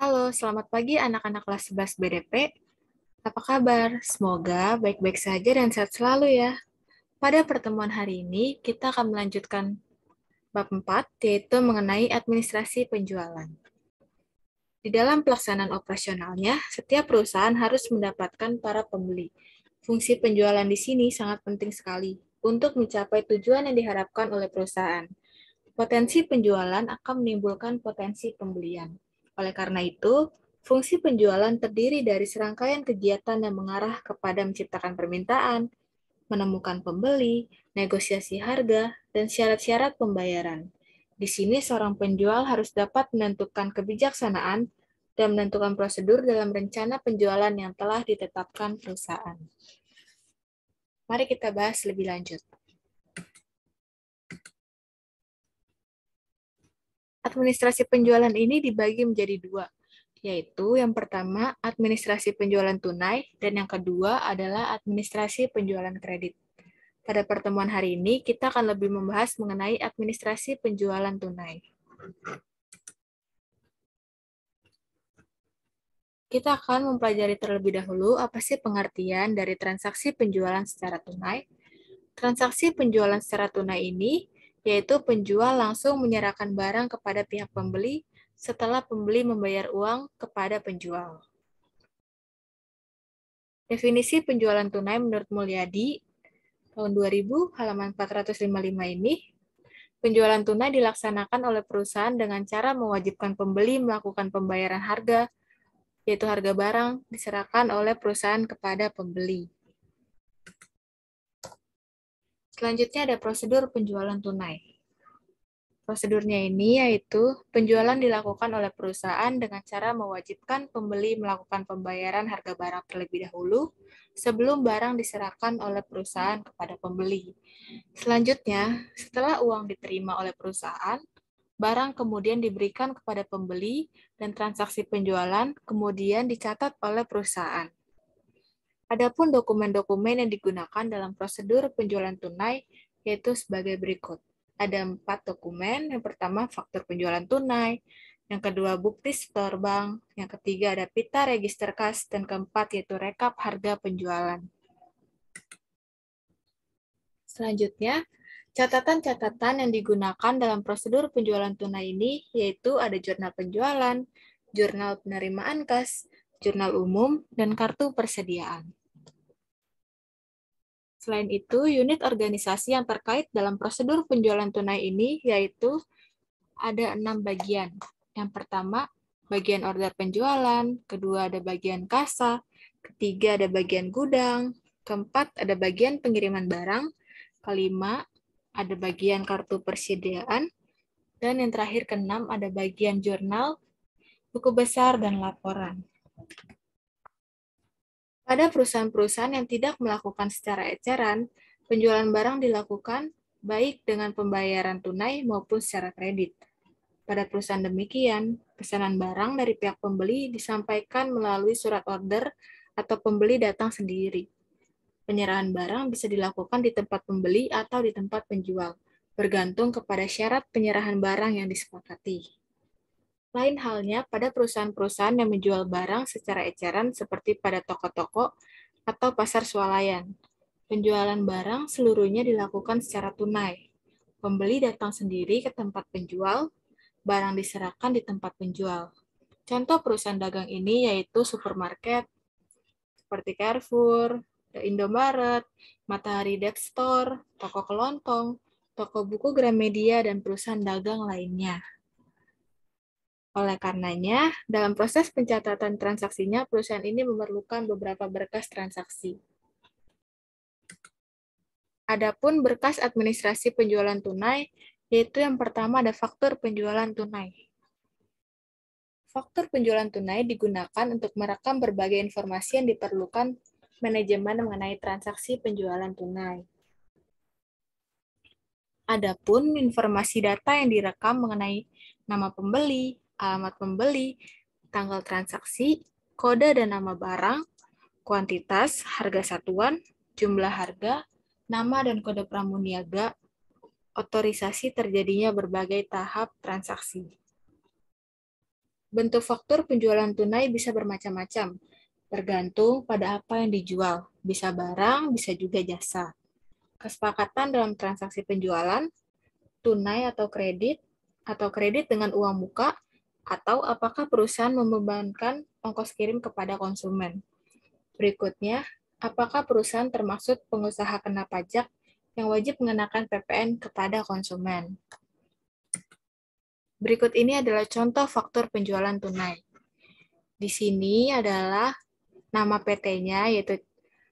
Halo, selamat pagi anak-anak kelas 11 BDP. Apa kabar? Semoga baik-baik saja dan sehat selalu ya. Pada pertemuan hari ini, kita akan melanjutkan bab 4, yaitu mengenai administrasi penjualan. Di dalam pelaksanaan operasionalnya, setiap perusahaan harus mendapatkan para pembeli. Fungsi penjualan di sini sangat penting sekali untuk mencapai tujuan yang diharapkan oleh perusahaan. Potensi penjualan akan menimbulkan potensi pembelian. Oleh karena itu, fungsi penjualan terdiri dari serangkaian kegiatan yang mengarah kepada menciptakan permintaan, menemukan pembeli, negosiasi harga, dan syarat-syarat pembayaran. Di sini, seorang penjual harus dapat menentukan kebijaksanaan dan menentukan prosedur dalam rencana penjualan yang telah ditetapkan perusahaan. Mari kita bahas lebih lanjut. Administrasi penjualan ini dibagi menjadi dua, yaitu yang pertama administrasi penjualan tunai dan yang kedua adalah administrasi penjualan kredit. Pada pertemuan hari ini, kita akan lebih membahas mengenai administrasi penjualan tunai. Kita akan mempelajari terlebih dahulu apa sih pengertian dari transaksi penjualan secara tunai. Transaksi penjualan secara tunai ini yaitu penjual langsung menyerahkan barang kepada pihak pembeli setelah pembeli membayar uang kepada penjual. Definisi penjualan tunai menurut Mulyadi tahun 2000 halaman 455 ini, penjualan tunai dilaksanakan oleh perusahaan dengan cara mewajibkan pembeli melakukan pembayaran harga, yaitu harga barang diserahkan oleh perusahaan kepada pembeli. Selanjutnya ada prosedur penjualan tunai. Prosedurnya ini yaitu penjualan dilakukan oleh perusahaan dengan cara mewajibkan pembeli melakukan pembayaran harga barang terlebih dahulu sebelum barang diserahkan oleh perusahaan kepada pembeli. Selanjutnya, setelah uang diterima oleh perusahaan, barang kemudian diberikan kepada pembeli dan transaksi penjualan kemudian dicatat oleh perusahaan. Adapun dokumen-dokumen yang digunakan dalam prosedur penjualan tunai yaitu sebagai berikut. Ada 4 dokumen. Yang pertama, faktur penjualan tunai. Yang kedua, bukti setor bank. Yang ketiga, ada pita register kas. Dan keempat, yaitu rekap harga penjualan. Selanjutnya, catatan-catatan yang digunakan dalam prosedur penjualan tunai ini yaitu ada jurnal penjualan, jurnal penerimaan kas, jurnal umum, dan kartu persediaan. Selain itu, unit organisasi yang terkait dalam prosedur penjualan tunai ini yaitu ada 6 bagian. Yang pertama, bagian order penjualan, kedua ada bagian kasa, ketiga ada bagian gudang, keempat ada bagian pengiriman barang, kelima ada bagian kartu persediaan, dan yang terakhir keenam ada bagian jurnal, buku besar, dan laporan. Pada perusahaan-perusahaan yang tidak melakukan secara eceran, penjualan barang dilakukan baik dengan pembayaran tunai maupun secara kredit. Pada perusahaan demikian, pesanan barang dari pihak pembeli disampaikan melalui surat order atau pembeli datang sendiri. Penyerahan barang bisa dilakukan di tempat pembeli atau di tempat penjual, bergantung kepada syarat penyerahan barang yang disepakati. Lain halnya pada perusahaan-perusahaan yang menjual barang secara eceran seperti pada toko-toko atau pasar swalayan. Penjualan barang seluruhnya dilakukan secara tunai. Pembeli datang sendiri ke tempat penjual, barang diserahkan di tempat penjual. Contoh perusahaan dagang ini yaitu supermarket seperti Carrefour, The Indomaret, Matahari Dept Store, toko kelontong, toko buku Gramedia, dan perusahaan dagang lainnya. Oleh karenanya, dalam proses pencatatan transaksinya, perusahaan ini memerlukan beberapa berkas transaksi. Adapun berkas administrasi penjualan tunai, yaitu yang pertama ada faktur penjualan tunai. Faktur penjualan tunai digunakan untuk merekam berbagai informasi yang diperlukan manajemen mengenai transaksi penjualan tunai. Adapun informasi data yang direkam mengenai nama pembeli, alamat pembeli, tanggal transaksi, kode dan nama barang, kuantitas, harga satuan, jumlah harga, nama dan kode pramuniaga, otorisasi terjadinya berbagai tahap transaksi. Bentuk faktur penjualan tunai bisa bermacam-macam, tergantung pada apa yang dijual. Bisa barang, bisa juga jasa. Kesepakatan dalam transaksi penjualan, tunai atau kredit dengan uang muka, atau apakah perusahaan membebankan ongkos kirim kepada konsumen. Berikutnya, apakah perusahaan termasuk pengusaha kena pajak yang wajib mengenakan PPN kepada konsumen. Berikut ini adalah contoh faktur penjualan tunai. Di sini adalah nama PT-nya, yaitu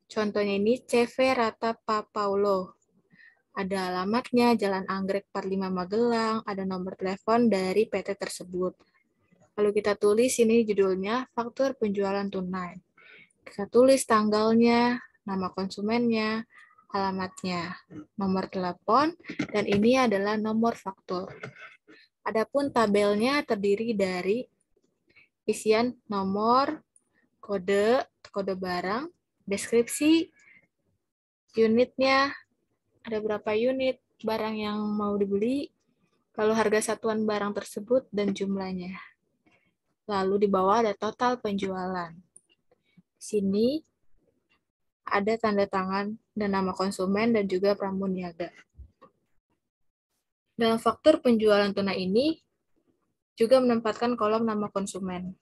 contohnya ini CV Rata Papaulo. Ada alamatnya, Jalan Anggrek 45 Magelang, ada nomor telepon dari PT tersebut. Lalu kita tulis ini judulnya faktur penjualan tunai. Kita tulis tanggalnya, nama konsumennya, alamatnya, nomor telepon, dan ini adalah nomor faktur. Adapun tabelnya terdiri dari isian nomor, kode barang, deskripsi, unitnya, ada berapa unit barang yang mau dibeli, lalu harga satuan barang tersebut, dan jumlahnya. Lalu di bawah ada total penjualan. Di sini ada tanda tangan dan nama konsumen dan juga pramuniaga. Dalam faktur penjualan tunai ini juga menempatkan kolom nama konsumen.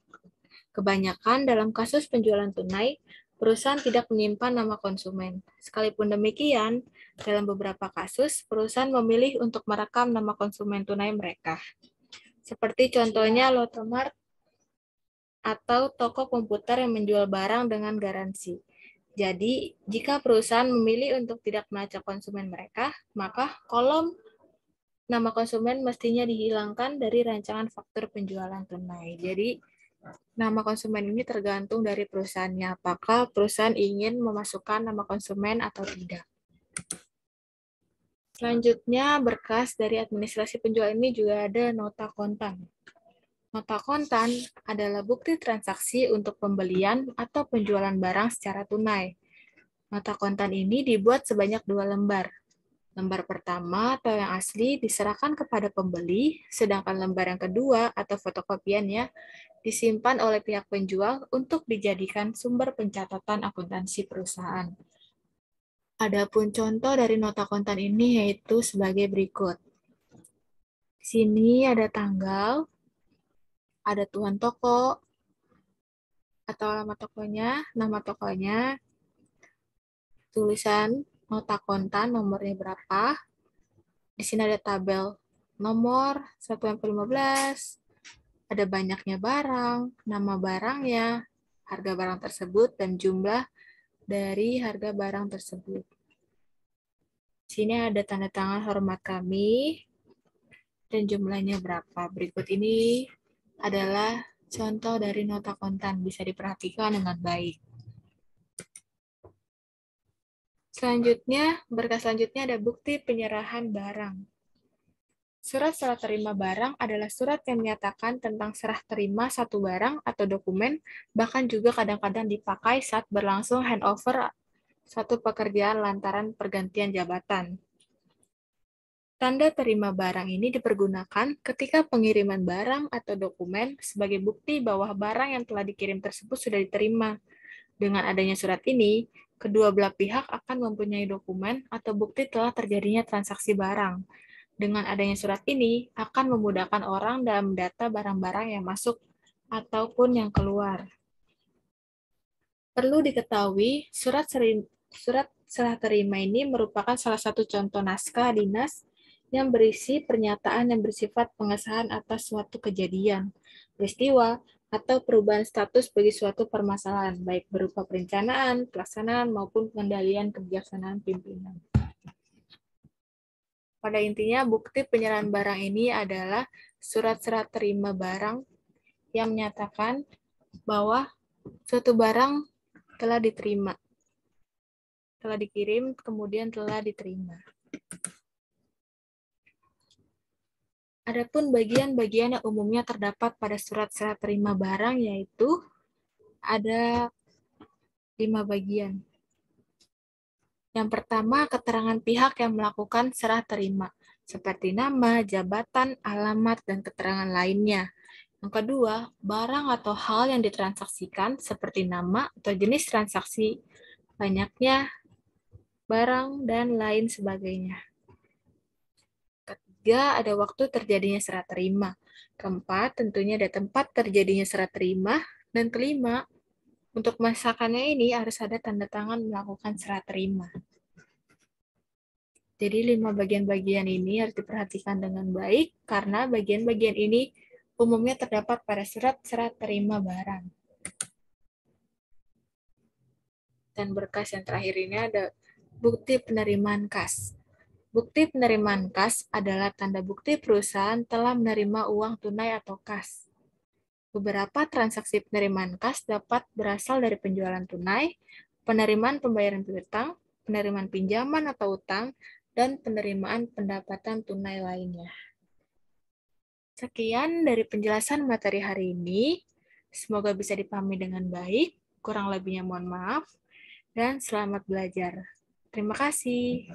Kebanyakan dalam kasus penjualan tunai, perusahaan tidak menyimpan nama konsumen. Sekalipun demikian, dalam beberapa kasus, perusahaan memilih untuk merekam nama konsumen tunai mereka. Seperti contohnya Lotomart atau toko komputer yang menjual barang dengan garansi. Jadi, jika perusahaan memilih untuk tidak melacak konsumen mereka, maka kolom nama konsumen mestinya dihilangkan dari rancangan faktur penjualan tunai. Jadi, nama konsumen ini tergantung dari perusahaannya. Apakah perusahaan ingin memasukkan nama konsumen atau tidak. Selanjutnya, berkas dari administrasi penjualan ini juga ada nota kontan. Nota kontan adalah bukti transaksi untuk pembelian atau penjualan barang secara tunai. Nota kontan ini dibuat sebanyak 2 lembar. Lembar pertama atau yang asli diserahkan kepada pembeli, sedangkan lembar yang kedua atau fotokopiannya disimpan oleh pihak penjual untuk dijadikan sumber pencatatan akuntansi perusahaan. Adapun contoh dari nota kontan ini yaitu sebagai berikut. Di sini ada tanggal, ada tuan toko, atau alamat tokonya, nama tokonya, tulisan nota kontan, nomornya berapa. Di sini ada tabel nomor 1-15, ada banyaknya barang, nama barangnya, harga barang tersebut, dan jumlah dari harga barang tersebut. Di sini ada tanda tangan hormat kami, dan jumlahnya berapa. Berikut ini adalah contoh dari nota kontan, bisa diperhatikan dengan baik. Selanjutnya, berkas selanjutnya ada bukti penyerahan barang. Surat serah terima barang adalah surat yang menyatakan tentang serah terima satu barang atau dokumen, bahkan juga kadang-kadang dipakai saat berlangsung handover suatu pekerjaan lantaran pergantian jabatan. Tanda terima barang ini dipergunakan ketika pengiriman barang atau dokumen sebagai bukti bahwa barang yang telah dikirim tersebut sudah diterima. Dengan adanya surat ini, kedua belah pihak akan mempunyai dokumen atau bukti telah terjadinya transaksi barang. Dengan adanya surat ini, akan memudahkan orang dalam mendata barang-barang yang masuk ataupun yang keluar. Perlu diketahui, surat serah terima ini merupakan salah satu contoh naskah dinas yang berisi pernyataan yang bersifat pengesahan atas suatu kejadian, peristiwa, atau perubahan status bagi suatu permasalahan, baik berupa perencanaan, pelaksanaan, maupun pengendalian kebijaksanaan pimpinan. Pada intinya, bukti penyerahan barang ini adalah surat serah terima barang yang menyatakan bahwa suatu barang telah diterima, telah dikirim, kemudian telah diterima. Adapun bagian-bagian yang umumnya terdapat pada surat serah terima barang yaitu ada 5 bagian. Yang pertama, keterangan pihak yang melakukan serah terima, seperti nama, jabatan, alamat, dan keterangan lainnya. Yang kedua, barang atau hal yang ditransaksikan seperti nama atau jenis transaksi, banyaknya barang, dan lain sebagainya. Ketiga, ada waktu terjadinya serah terima. Keempat, tentunya ada tempat terjadinya serah terima. Dan kelima, untuk masakannya ini harus ada tanda tangan melakukan serah terima. Jadi 5 bagian-bagian ini harus diperhatikan dengan baik karena bagian-bagian ini umumnya terdapat pada surat serah terima barang. Dan berkas yang terakhir ini ada bukti penerimaan kas. Bukti penerimaan kas adalah tanda bukti perusahaan telah menerima uang tunai atau kas. Beberapa transaksi penerimaan kas dapat berasal dari penjualan tunai, penerimaan pembayaran piutang, penerimaan pinjaman atau utang, dan penerimaan pendapatan tunai lainnya. Sekian dari penjelasan materi hari ini. Semoga bisa dipahami dengan baik. Kurang lebihnya mohon maaf. Dan selamat belajar. Terima kasih.